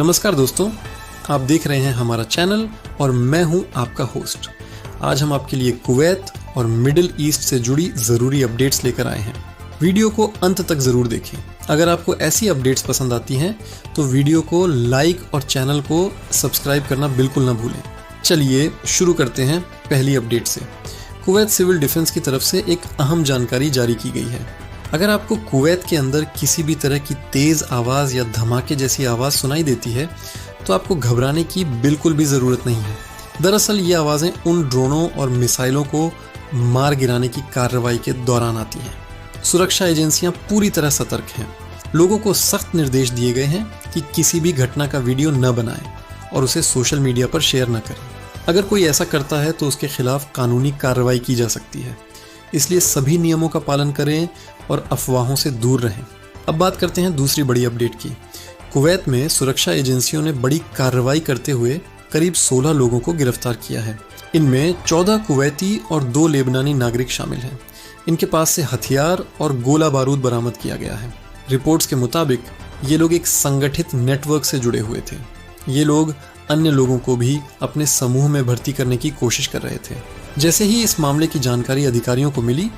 नमस्कार दोस्तों, आप देख रहे हैं हमारा चैनल और मैं हूं आपका होस्ट। आज हम आपके लिए कुवैत और मिडिल ईस्ट से जुड़ी ज़रूरी अपडेट्स लेकर आए हैं। वीडियो को अंत तक ज़रूर देखें। अगर आपको ऐसी अपडेट्स पसंद आती हैं तो वीडियो को लाइक और चैनल को सब्सक्राइब करना बिल्कुल ना भूलें। चलिए शुरू करते हैं पहली अपडेट से। कुवैत सिविल डिफेंस की तरफ से एक अहम जानकारी जारी की गई है। अगर आपको कुवैत के अंदर किसी भी तरह की तेज़ आवाज़ या धमाके जैसी आवाज़ सुनाई देती है तो आपको घबराने की बिल्कुल भी ज़रूरत नहीं है। दरअसल ये आवाज़ें उन ड्रोनों और मिसाइलों को मार गिराने की कार्रवाई के दौरान आती हैं। सुरक्षा एजेंसियां पूरी तरह सतर्क हैं। लोगों को सख्त निर्देश दिए गए हैं कि किसी भी घटना का वीडियो न बनाएं और उसे सोशल मीडिया पर शेयर न करें। अगर कोई ऐसा करता है तो उसके खिलाफ कानूनी कार्रवाई की जा सकती है। इसलिए सभी नियमों का पालन करें और अफवाहों से दूर रहें। अब बात करते हैं दूसरी बड़ी अपडेट की। कुवैत में सुरक्षा एजेंसियों ने बड़ी कार्रवाई करते हुए करीब 16 लोगों को गिरफ्तार किया है। इनमें 14 कुवैती और 2 लेबनानी नागरिक शामिल हैं। इनके पास से हथियार और गोला बारूद बरामद किया गया है। रिपोर्ट्स के मुताबिक ये लोग एक संगठित नेटवर्क से जुड़े हुए थे। ये लोग अन्य लोगों को भी अपने समूह में भर्ती करने की कोशिश कर रहे थे। जैसे ही इस मामले की जानकारी अधिकारियों को मिली,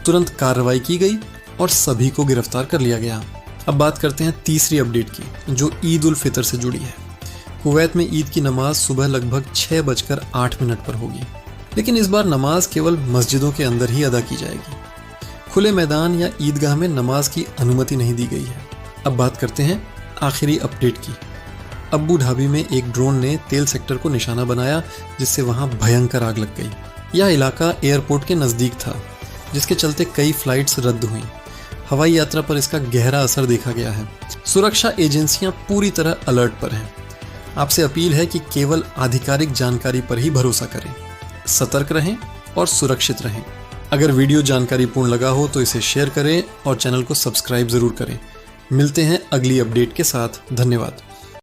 तुरंत कार्रवाई की गई और सभी को गिरफ्तार कर लिया गया। अब बात करते हैं तीसरी अपडेट की, जो ईद उल फितर से जुड़ी है। कुवैत में ईद की नमाज सुबह लगभग 6:08 पर होगी, लेकिन इस बार नमाज केवल मस्जिदों के अंदर ही अदा की जाएगी। खुले मैदान या ईदगाह में नमाज की अनुमति नहीं दी गई है। अब बात करते हैं आखिरी अपडेट की। अब्बू धाबी में एक ड्रोन ने तेल सेक्टर को निशाना बनाया, जिससे वहां भयंकर आग लग गई। यह इलाका एयरपोर्ट के नज़दीक था, जिसके चलते कई फ्लाइट्स रद्द हुईं। हवाई यात्रा पर इसका गहरा असर देखा गया है। सुरक्षा एजेंसियां पूरी तरह अलर्ट पर हैं। आपसे अपील है कि केवल आधिकारिक जानकारी पर ही भरोसा करें, सतर्क रहें और सुरक्षित रहें। अगर वीडियो जानकारीपूर्ण लगा हो तो इसे शेयर करें और चैनल को सब्सक्राइब ज़रूर करें। मिलते हैं अगली अपडेट के साथ। धन्यवाद।